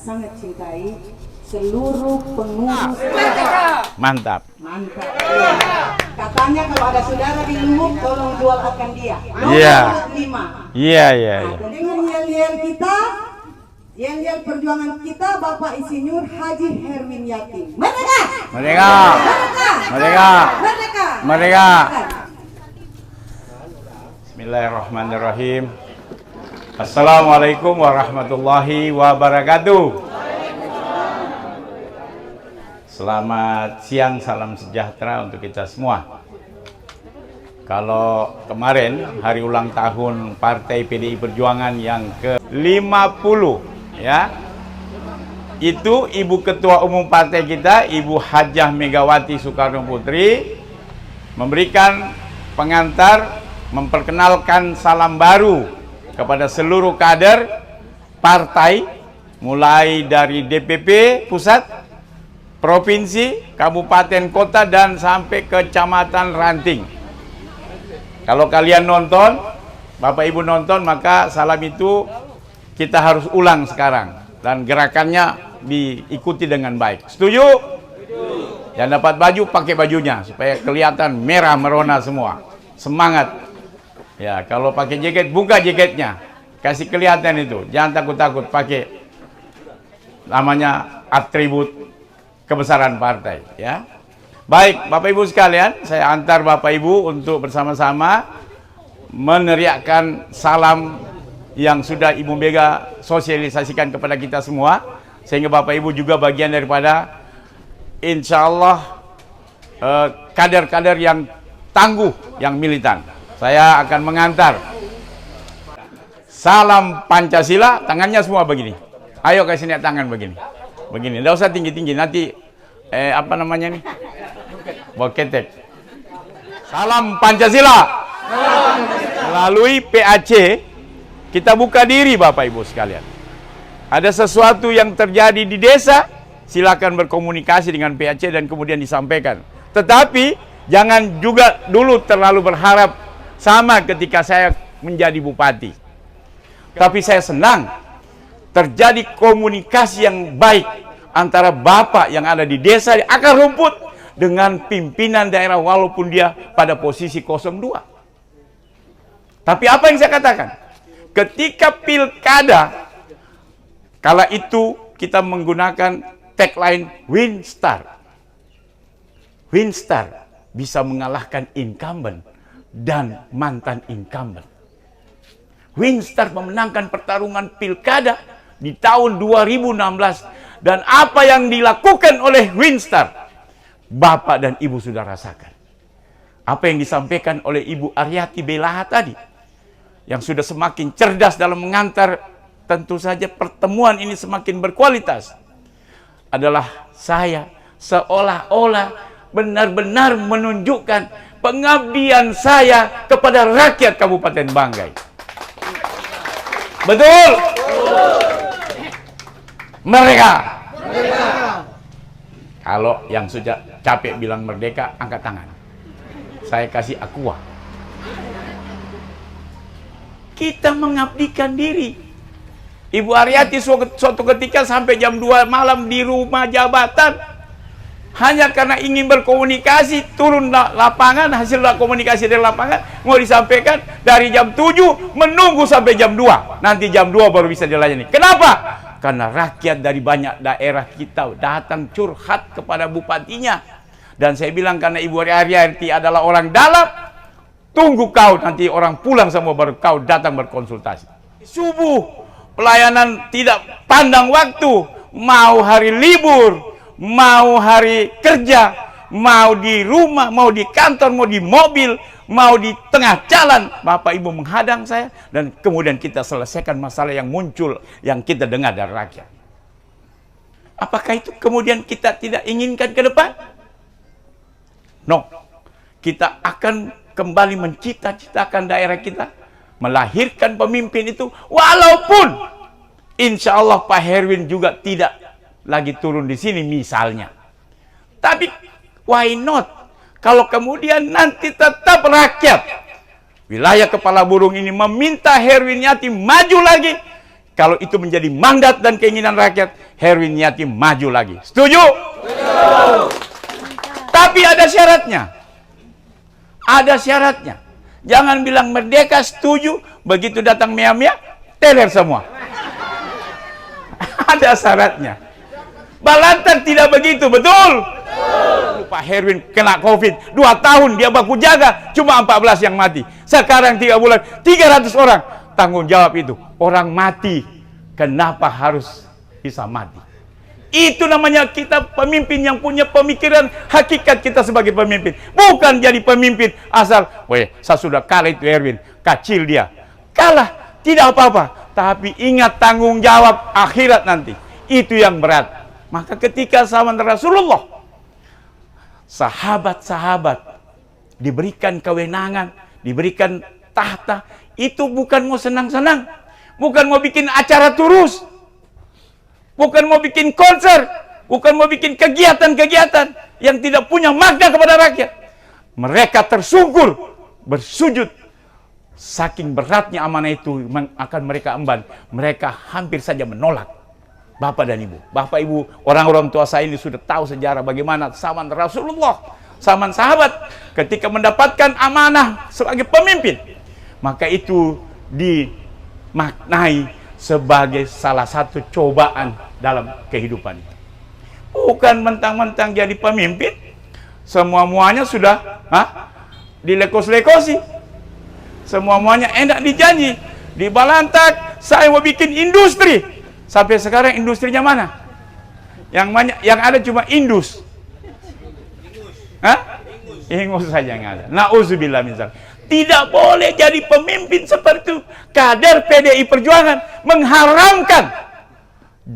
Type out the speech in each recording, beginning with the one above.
sangat cintai seluruh pengurus. Mantap. Mantap. Katanya kalau ada saudara di Lumuk, tolong jual akan dia. Iya. Nomor 5. Iya, iya. Nah, dengan yel-yel kita, yel-yel perjuangan kita, Bapak Insinyur Haji Herwin Yakin. Merdeka! Merdeka! Merdeka! Merdeka! Merdeka! Merdeka! Bismillahirrahmanirrahim. Assalamualaikum warahmatullahi wabarakatuh. Selamat siang, salam sejahtera untuk kita semua. Kalau kemarin hari ulang tahun Partai PDI Perjuangan yang ke-50 ya, itu Ibu Ketua Umum Partai kita, Ibu Hajah Megawati Soekarno Putri, memberikan pengantar, memperkenalkan salam baru kepada seluruh kader partai, mulai dari DPP pusat, provinsi, kabupaten, kota, dan sampai kecamatan ranting. Kalau kalian nonton, Bapak Ibu nonton, maka salam itu kita harus ulang sekarang dan gerakannya diikuti dengan baik. Setuju? Yang dapat baju, pakai bajunya supaya kelihatan merah merona semua. Semangat. Ya, kalau pakai jaket, buka jaketnya. Kasih kelihatan itu. Jangan takut-takut pakai namanya atribut kebesaran partai, ya. Baik, Bapak Ibu sekalian, saya antar Bapak Ibu untuk bersama-sama meneriakkan salam yang sudah Ibu Mega sosialisasikan kepada kita semua, sehingga Bapak Ibu juga bagian daripada insya Allah kader-kader yang tangguh, yang militan. Saya akan mengantar salam Pancasila, tangannya semua begini. Ayo kasih lihat tangan begini. Begini, tidak usah tinggi-tinggi, nanti apa namanya nih? Boketek. Salam Pancasila. Melalui PAC kita buka diri Bapak Ibu sekalian. Ada sesuatu yang terjadi di desa, silakan berkomunikasi dengan PAC dan kemudian disampaikan. Tetapi jangan juga dulu terlalu berharap sama ketika saya menjadi bupati. Tapi saya senang terjadi komunikasi yang baik antara Bapak yang ada di desa di akar rumput dengan pimpinan daerah walaupun dia pada posisi 02. Tapi apa yang saya katakan? Ketika pilkada, kala itu kita menggunakan tagline Win Star. Win Star bisa mengalahkan incumbent dan mantan incumbent. Win Star memenangkan pertarungan pilkada di tahun 2016, dan apa yang dilakukan oleh Win Star, Bapak dan Ibu sudah rasakan. Apa yang disampaikan oleh Ibu Aryati Belaha tadi, yang sudah semakin cerdas dalam mengantar, tentu saja pertemuan ini semakin berkualitas, adalah saya seolah-olah benar-benar menunjukkan pengabdian saya kepada rakyat Kabupaten Banggai. Betul? Merdeka. Kalau yang sudah capek bilang merdeka, angkat tangan. Saya kasih aqua. Kita mengabdikan diri. Ibu Aryati suatu ketika sampai jam 2 malam di rumah jabatan, hanya karena ingin berkomunikasi, turun lapangan, hasil komunikasi dari lapangan, mau disampaikan dari jam 7, menunggu sampai jam 2. Nanti jam 2 baru bisa dilayani. Kenapa? Karena rakyat dari banyak daerah kita datang curhat kepada bupatinya. Dan saya bilang karena Ibu Aryati adalah orang dalam, tunggu kau, nanti orang pulang semua baru kau datang berkonsultasi. Subuh, pelayanan tidak pandang waktu, mau hari libur, mau hari kerja, mau di rumah, mau di kantor, mau di mobil, mau di tengah jalan, Bapak Ibu menghadang saya, dan kemudian kita selesaikan masalah yang muncul, yang kita dengar dari rakyat. Apakah itu kemudian kita tidak inginkan ke depan? No. Kita akan kembali mencita-citakan daerah kita, melahirkan pemimpin itu, walaupun insya Allah Pak Herwin juga tidak lagi turun di sini misalnya. Tapi why not? Kalau kemudian nanti tetap rakyat wilayah Kepala Burung ini meminta Herwin Yati maju lagi, Kalau itu menjadi mandat dan keinginan rakyat, Herwin Yatim maju lagi. Setuju? Tapi ada syaratnya. Ada syaratnya. Jangan bilang merdeka setuju, begitu datang Mia-Mia, teler semua. Ada syaratnya. Balantar tidak begitu, betul? Pak Herwin kena COVID 2 tahun dia baku jaga, cuma 14 yang mati. Sekarang 3 bulan 300 orang. Tanggung jawab itu. Orang mati, kenapa harus bisa mati? Itu namanya kita pemimpin yang punya pemikiran hakikat kita sebagai pemimpin. Bukan jadi pemimpin asal, weh, saya sudah kalah itu Herwin, kecil dia. Kalah, tidak apa-apa. Tapi ingat tanggung jawab akhirat nanti. Itu yang berat. Maka ketika zaman Rasulullah, sahabat-sahabat diberikan kewenangan, diberikan tahta, itu bukan mau senang-senang, bukan mau bikin acara terus, bukan mau bikin konser, bukan mau bikin kegiatan-kegiatan yang tidak punya makna kepada rakyat. Mereka tersungkur, bersujud. Saking beratnya amanah itu akan mereka emban, mereka hampir saja menolak. Bapak dan Ibu, Bapak Ibu, orang-orang tua saya ini sudah tahu sejarah bagaimana zaman Rasulullah, zaman sahabat ketika mendapatkan amanah sebagai pemimpin, maka itu dimaknai sebagai salah satu cobaan dalam kehidupan. Bukan mentang-mentang jadi pemimpin, semua-muanya sudah dilekos-lekosi, semua-muanya enak dijanji, dibalantak, saya mau bikin industri. Sampai sekarang industrinya mana? Yang ada cuma indus. Ingus saja yang ada. Nauzubillah min dzalik. Tidak boleh jadi pemimpin seperti itu. Kader PDI Perjuangan mengharamkan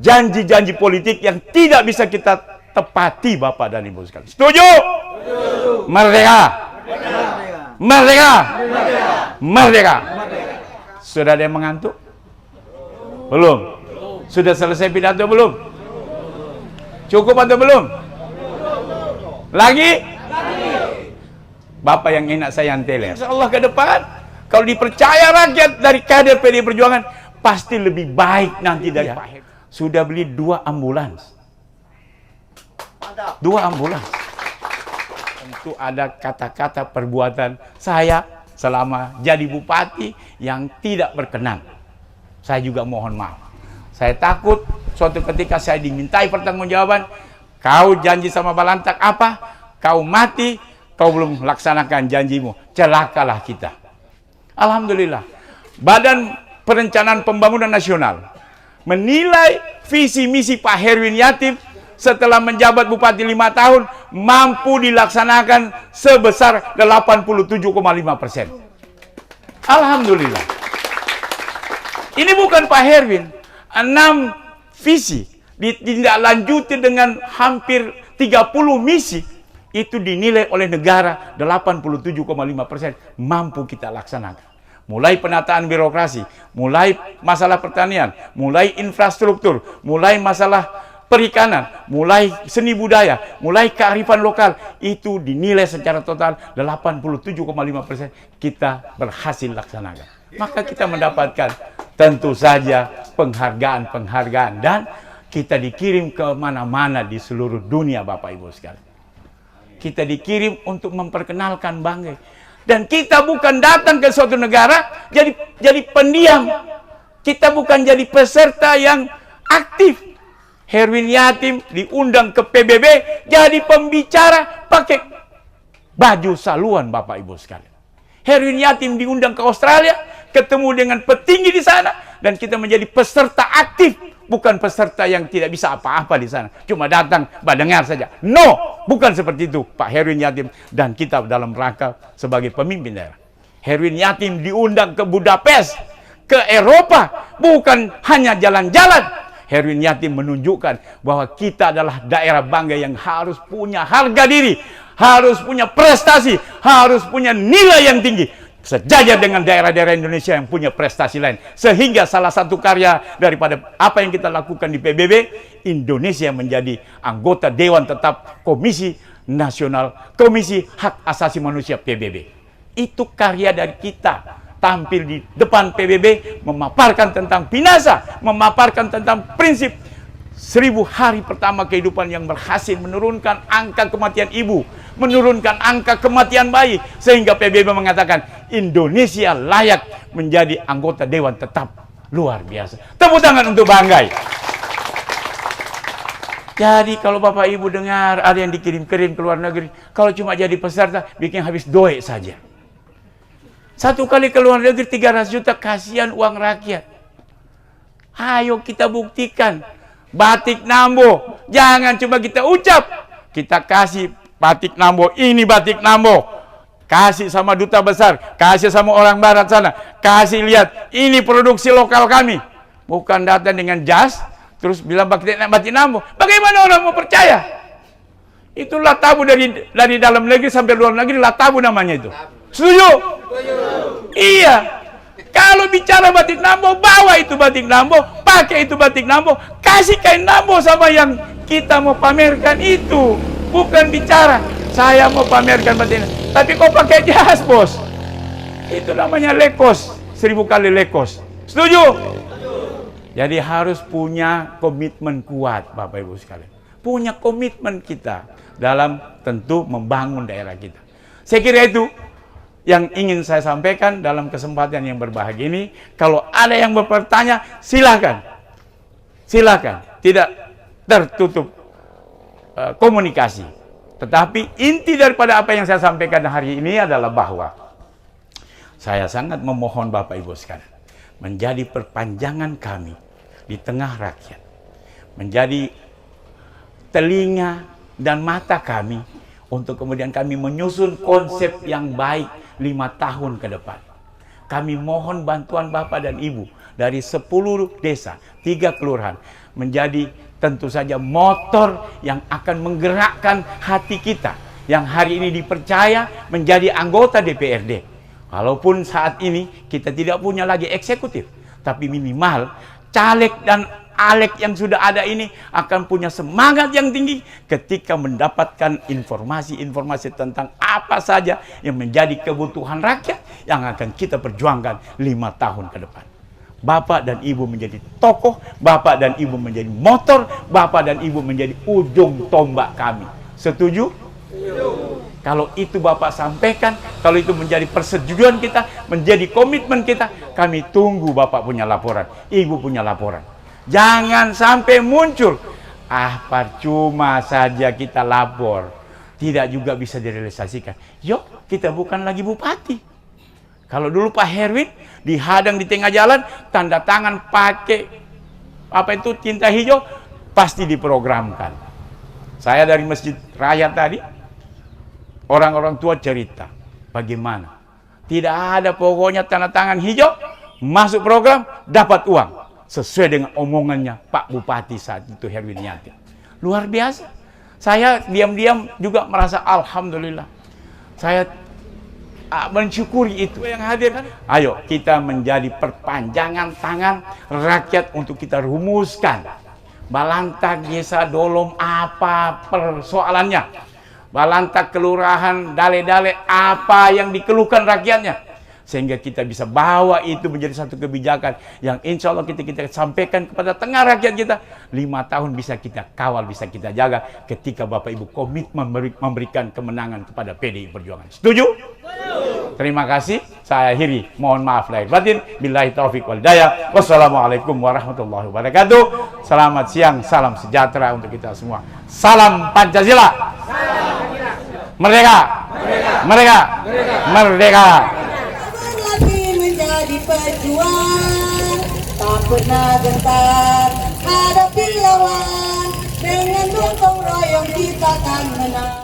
janji-janji politik yang tidak bisa kita tepati, Bapak dan Ibu sekalian. Setuju? Merdeka. Merdeka. Merdeka. Sudah ada yang mengantuk? Belum. Sudah selesai pidato belum? Cukup atau belum? Lagi? Bapak yang enak saya teler. Insya Allah ke depan, kalau dipercaya rakyat dari kader PDI Perjuangan, pasti lebih baik nanti dari Pak Herwin. Sudah beli 2 ambulans. 2 ambulans. Tentu ada kata-kata perbuatan saya selama jadi bupati yang tidak berkenan. Saya juga mohon maaf. Saya takut suatu ketika saya dimintai pertanggungjawaban, kau janji sama Balantak apa? Kau mati, kau belum laksanakan janjimu. Celakalah kita. Alhamdulillah, Badan Perencanaan Pembangunan Nasional menilai visi misi Pak Herwin Yatim setelah menjabat bupati 5 tahun mampu dilaksanakan sebesar 87,5%. Alhamdulillah. Ini bukan Pak Herwin. 6 visi ditindaklanjuti dengan hampir 30 misi, itu dinilai oleh negara 87,5% mampu kita laksanakan. Mulai penataan birokrasi, mulai masalah pertanian, mulai infrastruktur, mulai masalah perikanan, mulai seni budaya, mulai kearifan lokal, itu dinilai secara total 87,5% kita berhasil laksanakan. Maka kita mendapatkan tentu saja penghargaan-penghargaan dan kita dikirim ke mana-mana di seluruh dunia, Bapak Ibu sekalian. Kita dikirim untuk memperkenalkan bangga. Dan kita bukan datang ke suatu negara jadi pendiam. Kita bukan jadi peserta yang aktif. Herwin Yatim diundang ke PBB jadi pembicara pakai baju saluan, Bapak Ibu sekalian. Herwin Yatim diundang ke Australia, ketemu dengan petinggi di sana, dan kita menjadi peserta aktif, bukan peserta yang tidak bisa apa-apa di sana, cuma datang mendengar saja. No, bukan seperti itu Pak Herwin Yatim dan kita dalam rangka sebagai pemimpin daerah. Herwin Yatim diundang ke Budapest, ke Eropa, bukan hanya jalan-jalan. Herwin Yatim menunjukkan bahwa kita adalah daerah bangga yang harus punya harga diri, harus punya prestasi, harus punya nilai yang tinggi, sejajar dengan daerah-daerah Indonesia yang punya prestasi lain. Sehingga salah satu karya daripada apa yang kita lakukan di PBB, Indonesia menjadi anggota Dewan Tetap Komisi Nasional, Komisi Hak Asasi Manusia PBB. Itu karya dari kita, tampil di depan PBB memaparkan tentang binasa, memaparkan tentang prinsip 1000 hari pertama kehidupan yang berhasil menurunkan angka kematian ibu, menurunkan angka kematian bayi, sehingga PBB mengatakan Indonesia layak menjadi anggota Dewan Tetap. Luar biasa. Tepuk tangan untuk Banggai. Jadi kalau Bapak Ibu dengar ada yang dikirim-kirim ke luar negeri, kalau cuma jadi peserta bikin habis doe saja. Satu kali ke luar negeri 300 juta, kasihan uang rakyat. Ayo kita buktikan. Batik Nambo, jangan cuma kita ucap. Kita kasih batik Nambo, ini batik Nambo. Kasih sama duta besar, kasih sama orang barat sana. Kasih lihat, ini produksi lokal kami. Bukan datang dengan jas, terus bilang batik Nambo. Bagaimana orang mau percaya? Itulah tabu dari dalam negeri sampai luar negeri, lah tabu namanya itu. Setuju? Iya. Kalau bicara batik Nambo, bawa itu batik Nambo, pakai itu batik Nambo, kasih kain Nambo sama yang kita mau pamerkan itu. Bukan bicara, saya mau pamerkan batik Nambo, tapi kok pakai jas, bos. Itu namanya lekos, 1000 kali lekos. Setuju? Jadi harus punya komitmen kuat, Bapak Ibu sekalian. Punya komitmen kita dalam tentu membangun daerah kita. Saya kira itu yang ingin saya sampaikan dalam kesempatan yang berbahagia ini. Kalau ada yang bertanya, silakan. Silakan. Tidak tertutup komunikasi. Tetapi inti daripada apa yang saya sampaikan hari ini adalah bahwa saya sangat memohon Bapak Ibu sekalian menjadi perpanjangan kami di tengah rakyat. Menjadi telinga dan mata kami untuk kemudian kami menyusun konsep yang baik 5 tahun ke depan. Kami mohon bantuan Bapak dan Ibu dari 10 desa, 3 kelurahan, menjadi tentu saja motor yang akan menggerakkan hati kita yang hari ini dipercaya menjadi anggota DPRD. Walaupun saat ini kita tidak punya lagi eksekutif, tapi minimal caleg dan Alek yang sudah ada ini akan punya semangat yang tinggi ketika mendapatkan informasi-informasi tentang apa saja yang menjadi kebutuhan rakyat yang akan kita perjuangkan 5 tahun ke depan. Bapak dan Ibu menjadi tokoh, Bapak dan Ibu menjadi motor, Bapak dan Ibu menjadi ujung tombak kami. Setuju? Kalau itu Bapak sampaikan, kalau itu menjadi persetujuan kita, menjadi komitmen kita, kami tunggu Bapak punya laporan, Ibu punya laporan. Jangan sampai muncul, percuma saja kita lapor, tidak juga bisa direalisasikan. Yuk, kita bukan lagi bupati. Kalau dulu Pak Herwin dihadang di tengah jalan, tanda tangan pakai tinta hijau, pasti diprogramkan. Saya dari Masjid Raya tadi, orang-orang tua cerita, bagaimana? Tidak ada pokoknya tanda tangan hijau, masuk program, dapat uang. Sesuai dengan omongannya Pak Bupati saat itu, Herwin Yati. Luar biasa. Saya diam-diam juga merasa alhamdulillah. Saya mensyukuri itu yang hadir. Ayo kita menjadi perpanjangan tangan rakyat untuk kita rumuskan. Balantak, desa, dolom, apa persoalannya. Balantak, kelurahan, dale-dale, apa yang dikeluhkan rakyatnya. Sehingga kita bisa bawa itu menjadi satu kebijakan yang insya Allah kita sampaikan kepada tengah rakyat kita. 5 tahun bisa kita kawal, bisa kita jaga ketika Bapak Ibu komitmen memberikan kemenangan kepada PDI Perjuangan. Setuju? Terima kasih. Saya akhiri. Mohon maaf lahir batin. Billahi taufiq wal hidayah. Wassalamualaikum warahmatullahi wabarakatuh. Selamat siang, salam sejahtera untuk kita semua. Salam Pancasila. Merdeka. Merdeka. Merdeka. Menjadi pejuang, tak pernah gentar hadapi lawan, dengan gotong royong kita akan menang.